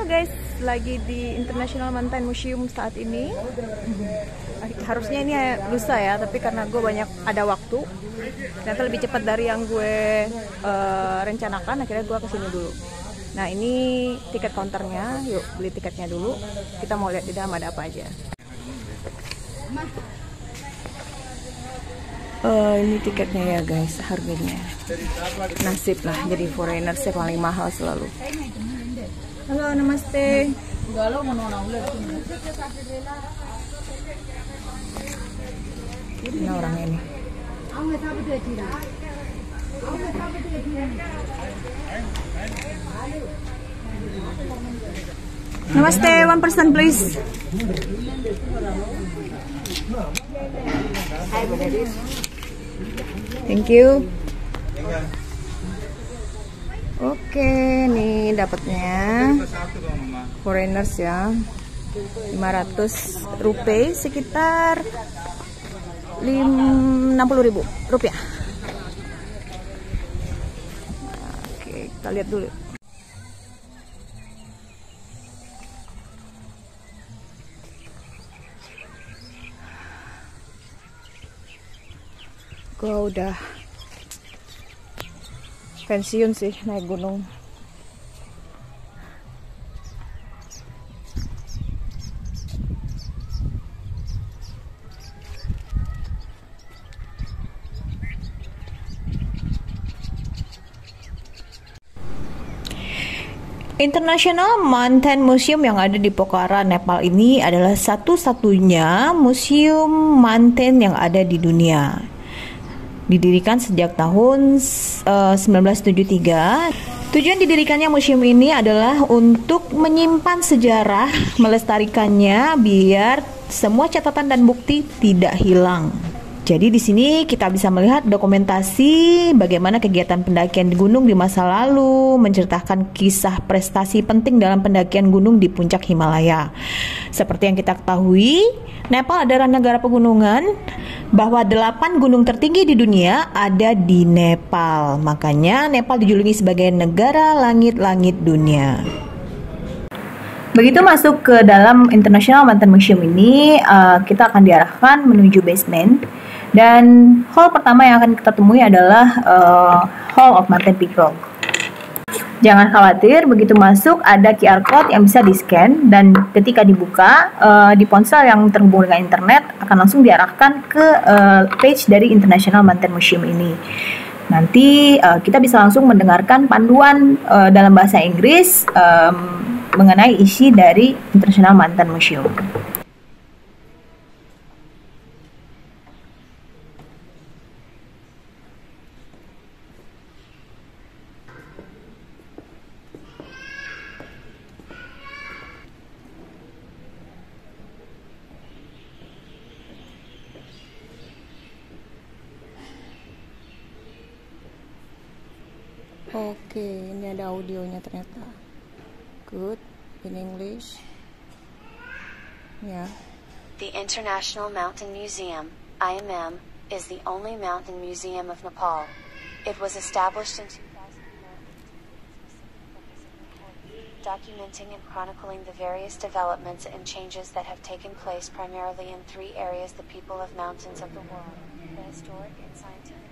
guys, lagi di International Mountain Museum saat ini. Harusnya ini lusa ya, tapi karena gue banyak ada waktu, ternyata lebih cepat dari yang gue rencanakan. Akhirnya gue kesini dulu. Nah, ini tiket counternya. Yuk beli tiketnya dulu. Kita mau lihat di dalam ada apa aja. Ini tiketnya ya guys, harganya. Nasib lah, jadi foreigners paling mahal selalu. Halo, namaste. Ini orangnya ini. Namaste, one person please. Thank you. Oke, nih dapatnya foreigners ya, 500 rupiah, sekitar 60.000 rupiah. Oke, kita lihat dulu. Gue udah pensiun sih naik gunung. International Mountain Museum yang ada di Pokhara, Nepal ini adalah satu-satunya museum mountain yang ada di dunia. Didirikan sejak tahun 1973. Tujuan didirikannya museum ini adalah untuk menyimpan sejarah, melestarikannya biar semua catatan dan bukti tidak hilang. Jadi di sini kita bisa melihat dokumentasi bagaimana kegiatan pendakian di gunung di masa lalu, menceritakan kisah prestasi penting dalam pendakian gunung di puncak Himalaya. Seperti yang kita ketahui, Nepal adalah negara pegunungan, bahwa 8 gunung tertinggi di dunia ada di Nepal. Makanya Nepal dijuluki sebagai negara langit-langit dunia. Begitu masuk ke dalam International Mountain Museum ini, kita akan diarahkan menuju basement. Dan hall pertama yang akan kita temui adalah Hall of Mountain People. Jangan khawatir, begitu masuk ada QR code yang bisa di-scan, dan ketika dibuka di ponsel yang terhubung dengan internet akan langsung diarahkan ke page dari International Mountain Museum ini. Nanti kita bisa langsung mendengarkan panduan dalam bahasa Inggris mengenai isi dari International Mountain Museum. Oke, ini ada audionya ternyata. Good, in English. Yeah. The International Mountain Museum, IMM, is the only mountain museum of Nepal. It was established in 2004, documenting and chronicling the various developments and changes that have taken place primarily in 3 areas: the people of mountains of the world, the historic and scientific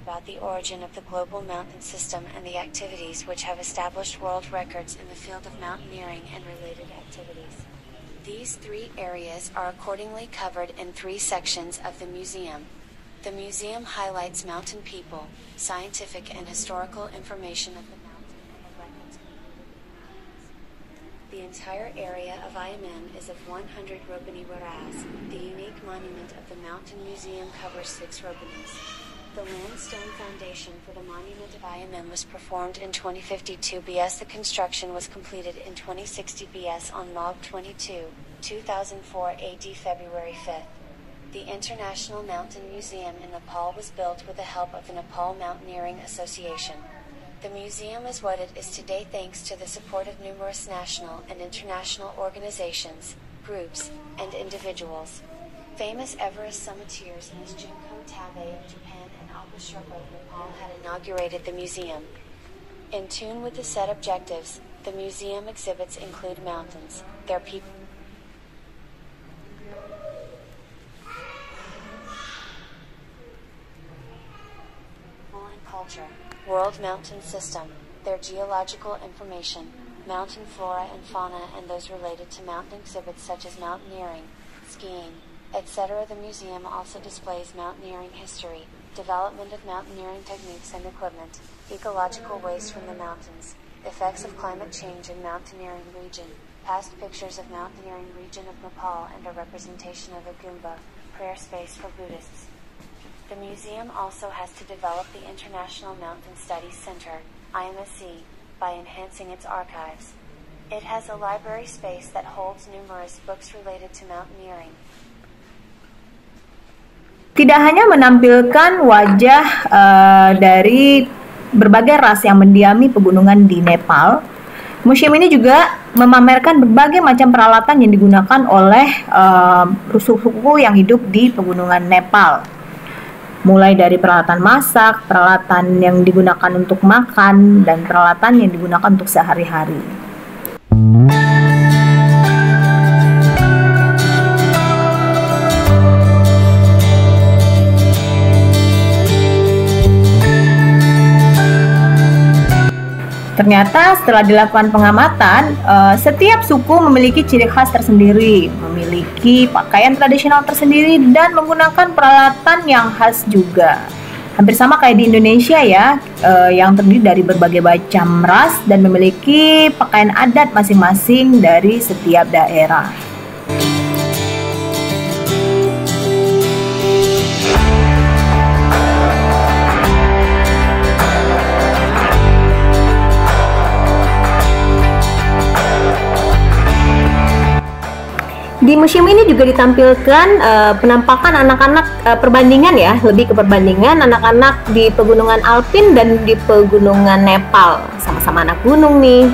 about the origin of the global mountain system, and the activities which have established world records in the field of mountaineering and related activities. These 3 areas are accordingly covered in 3 sections of the museum. The museum highlights mountain people, scientific and historical information of the mountain, and the records. The entire area of IMM is of 100 Ropani Waras. The unique monument of the mountain museum covers 6 Ropanis. The limestone foundation for the monument of IMM was performed in 2052 BS. The construction was completed in 2060 BS on Mog 22, 2004 AD February 5th. The International Mountain Museum in Nepal was built with the help of the Nepal Mountaineering Association. The museum is what it is today thanks to the support of numerous national and international organizations, groups, and individuals. Famous Everest summiteers as Junko Tabe of Japan and Alba Sherpa of Nepal had inaugurated the museum. In tune with the set objectives, The museum exhibits include mountains, their people, and culture, world mountain system, their geological information, mountain flora and fauna and those related to mountain exhibits such as mountaineering, skiing, etc. The museum also displays mountaineering history, development of mountaineering techniques and equipment, ecological waste from the mountains, effects of climate change in mountaineering region, past pictures of mountaineering region of Nepal and a representation of a Goomba, prayer space for Buddhists. The museum also has to develop the International Mountain Studies Center, IMSC, by enhancing its archives. It has a library space that holds numerous books related to mountaineering. Tidak hanya menampilkan wajah dari berbagai ras yang mendiami pegunungan di Nepal, museum ini juga memamerkan berbagai macam peralatan yang digunakan oleh suku yang hidup di pegunungan Nepal. Mulai dari peralatan masak, peralatan yang digunakan untuk makan, dan peralatan yang digunakan untuk sehari-hari. Ternyata setelah dilakukan pengamatan, setiap suku memiliki ciri khas tersendiri, memiliki pakaian tradisional tersendiri, dan menggunakan peralatan yang khas juga. Hampir sama kayak di Indonesia ya, yang terdiri dari berbagai macam ras dan memiliki pakaian adat masing-masing dari setiap daerah. Di museum ini juga ditampilkan penampakan anak-anak, perbandingan ya, lebih ke perbandingan anak-anak di pegunungan Alpin dan di pegunungan Nepal. Sama-sama anak gunung nih.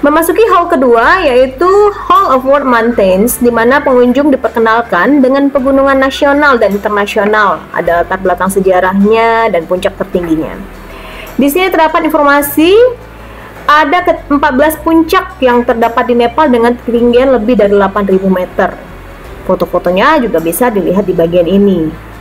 Memasuki hall kedua, yaitu Hall of World Mountains, di mana pengunjung diperkenalkan dengan pegunungan nasional dan internasional, ada latar belakang sejarahnya dan puncak tertingginya. Di sini terdapat informasi ada 14 puncak yang terdapat di Nepal dengan ketinggian lebih dari 8.000 meter. Foto-fotonya juga bisa dilihat di bagian ini.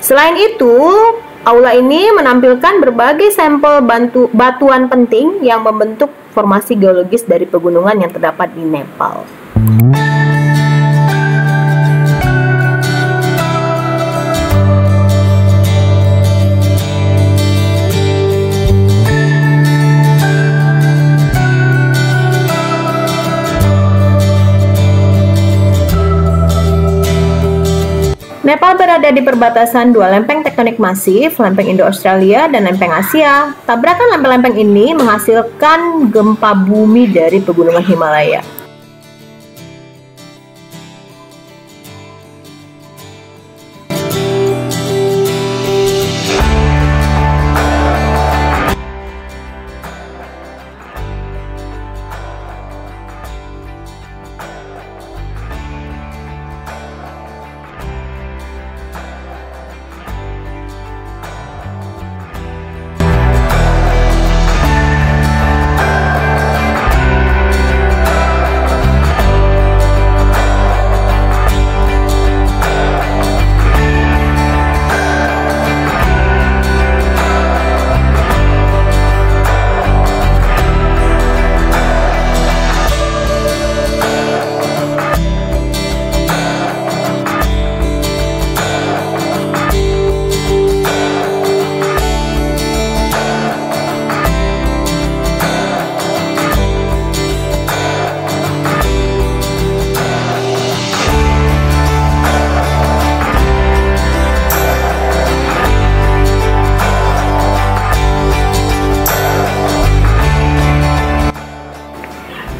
Selain itu, aula ini menampilkan berbagai sampel batuan penting yang membentuk formasi geologis dari pegunungan yang terdapat di Nepal. Nepal berada di perbatasan dua lempeng tektonik masif, lempeng Indo-Australia dan lempeng Asia. Tabrakan lempeng-lempeng ini menghasilkan gempa bumi dari pegunungan Himalaya.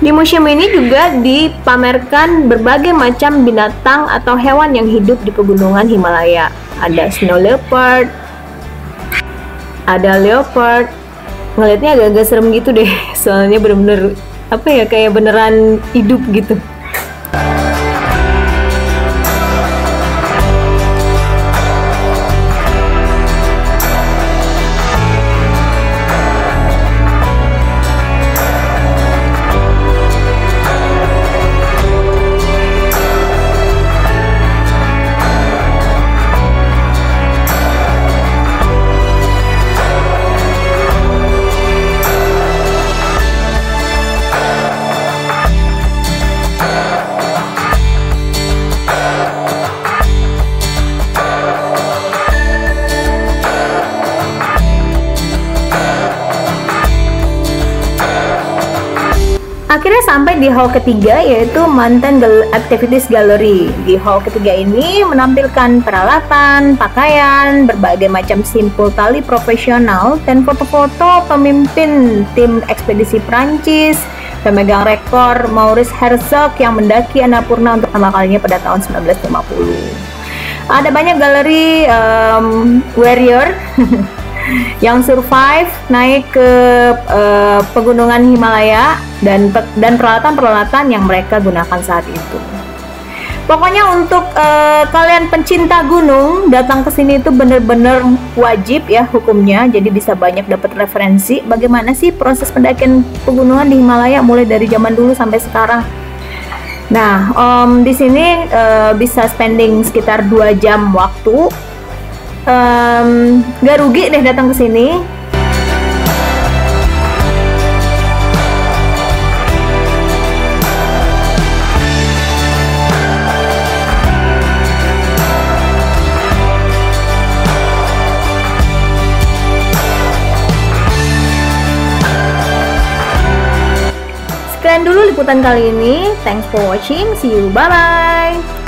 Di museum ini juga dipamerkan berbagai macam binatang atau hewan yang hidup di pegunungan Himalaya. Ada snow leopard, ada leopard. Ngelihatnya agak-agak serem gitu deh, soalnya bener-bener kayak beneran hidup gitu. Akhirnya sampai di hall ketiga, yaitu Mountain Activities Gallery. Di hall ketiga ini menampilkan peralatan, pakaian, berbagai macam simpul tali profesional, dan foto-foto pemimpin tim ekspedisi Prancis, pemegang rekor Maurice Herzog yang mendaki Annapurna untuk pertama kalinya pada tahun 1950. Ada banyak galeri warrior yang survive naik ke pegunungan Himalaya dan peralatan-peralatan yang mereka gunakan saat itu. Pokoknya untuk kalian pencinta gunung, datang ke sini itu bener-bener wajib ya hukumnya. Jadi bisa banyak dapat referensi bagaimana sih proses pendakian pegunungan di Himalaya mulai dari zaman dulu sampai sekarang. Nah, di sini bisa spending sekitar 2 jam waktu. Gak rugi deh datang ke sini. Sekian dulu liputan kali ini. Thanks for watching. See you. Bye bye.